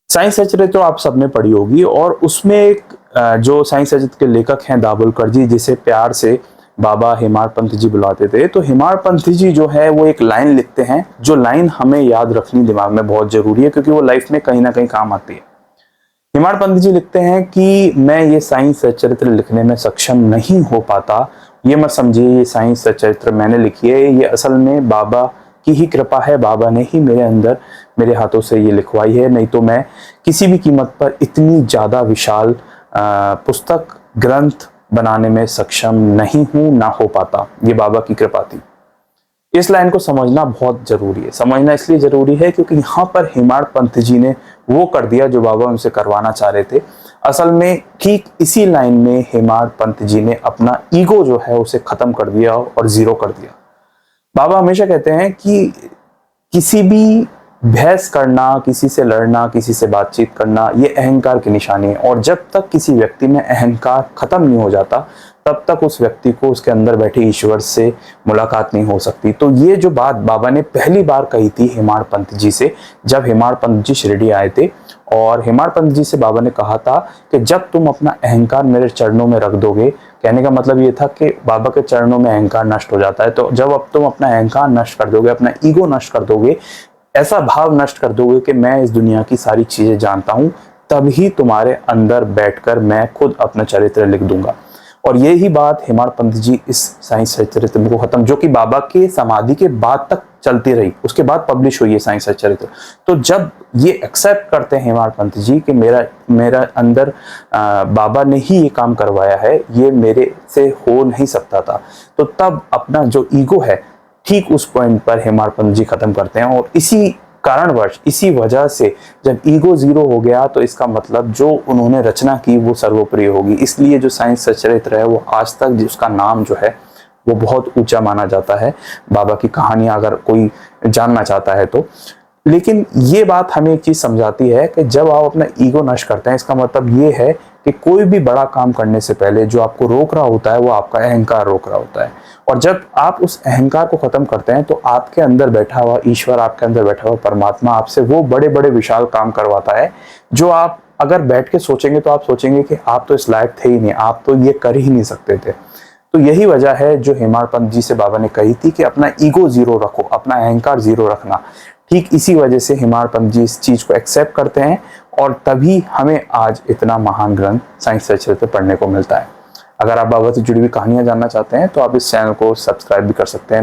साई सचरित्र तो आप सबने पढ़ी होगी और उसमें एक जो साई सचरित्र के लेखक हैं दाभोलकर जी, जिसे प्यार से बाबा हेमाड पंत जी बुलाते थे, तो हेमाड पंत जी जो है वो एक लाइन लिखते हैं, जो लाइन हमें याद रखनी दिमाग में बहुत जरूरी है क्योंकि वो लाइफ में कहीं ना कहीं काम आती है। हेमाड पंत जी लिखते हैं कि मैं ये साई सचरित्र लिखने में सक्षम नहीं हो पाता, ये मत समझिए ये साई सचरित्र मैंने लिखी है, ये असल में बाबा की ही कृपा है, बाबा ने ही मेरे अंदर मेरे हाथों से ये लिखवाई है, नहीं तो मैं किसी भी कीमत पर इतनी ज्यादा विशाल पुस्तक ग्रंथ बनाने में सक्षम नहीं हूं, ना हो पाता। ये बाबा की कृपा थी। इस लाइन को समझना बहुत जरूरी है। समझना इसलिए जरूरी है क्योंकि यहाँ पर हेमाड पंत जी ने वो कर दिया जो बाबा उनसे करवाना चाह रहे थे। असल में ठीक इसी लाइन में हेमाड पंत जी ने अपना ईगो जो है उसे खत्म कर दिया और जीरो कर दिया। बाबा हमेशा कहते हैं कि किसी भी बहस करना, किसी से लड़ना, किसी से बातचीत करना, ये अहंकार की निशानी है और जब तक किसी व्यक्ति में अहंकार खत्म नहीं हो जाता तब तक उस व्यक्ति को उसके अंदर बैठे ईश्वर से मुलाकात नहीं हो सकती। तो ये जो बात बाबा ने पहली बार कही थी हेमाड पंत जी से, जब हेमाड पंत जी शिरडी आए थे, और हेमाड पंत जी से बाबा ने कहा था कि जब तुम अपना अहंकार मेरे चरणों में रख दोगे, कहने का मतलब ये था कि बाबा के चरणों में अहंकार नष्ट हो जाता है, तो जब अब तुम अपना अहंकार नष्ट कर दोगे, अपना ईगो नष्ट कर दोगे, ऐसा भाव नष्ट कर दोगे कि मैं इस दुनिया की सारी चीजें जानता हूं, तभी तुम्हारे अंदर बैठकर मैं खुद अपना चरित्र लिख दूंगा। और यही बात हेमाड पंत जी इस साई सचरित्र को खत्म, जो कि बाबा के समाधि के बाद तक चलती रही, उसके बाद पब्लिश हुई है साई सचरित्र। तो जब ये एक्सेप्ट करते हैं हेमाड पंत जी कि मेरा अंदर बाबा ने ही ये काम करवाया है, ये मेरे से हो नहीं सकता था, तो तब अपना जो ईगो है ठीक उस पॉइंट पर हेमाड पंत जी खत्म करते हैं। और इसी कारणवश, इसी वजह से जब ईगो जीरो हो गया तो इसका मतलब जो उन्होंने रचना की वो सर्वोपरि होगी। इसलिए जो साई सचरित्र है वो आज तक जिसका नाम जो है वो बहुत ऊंचा माना जाता है, बाबा की कहानियां अगर कोई जानना चाहता है तो। लेकिन ये बात हमें एक चीज समझाती है कि जब आप अपना ईगो नष्ट करते हैं, इसका मतलब ये है कि कोई भी बड़ा काम करने से पहले जो आपको रोक रहा होता है वो आपका अहंकार रोक रहा होता है। और जब आप उस अहंकार को खत्म करते हैं तो आपके अंदर बैठा हुआ ईश्वर, आपके अंदर बैठा हुआ परमात्मा आपसे वो बड़े बड़े विशाल काम करवाता है जो आप अगर बैठ के सोचेंगे तो आप सोचेंगे कि आप तो इस लायक थे ही नहीं, आप तो ये कर ही नहीं सकते थे। तो यही वजह है जो हेमाड पंत जी से बाबा ने कही थी कि अपना ईगो जीरो रखो, अपना अहंकार जीरो रखना। ठीक इसी वजह से हेमाड पंत जी इस चीज को एक्सेप्ट करते हैं और तभी हमें आज इतना महान ग्रंथ साई सचरित्र पढ़ने को मिलता है। अगर आप बाबा से जुड़ी हुई कहानियां जानना चाहते हैं तो आप इस चैनल को सब्सक्राइब भी कर सकते हैं।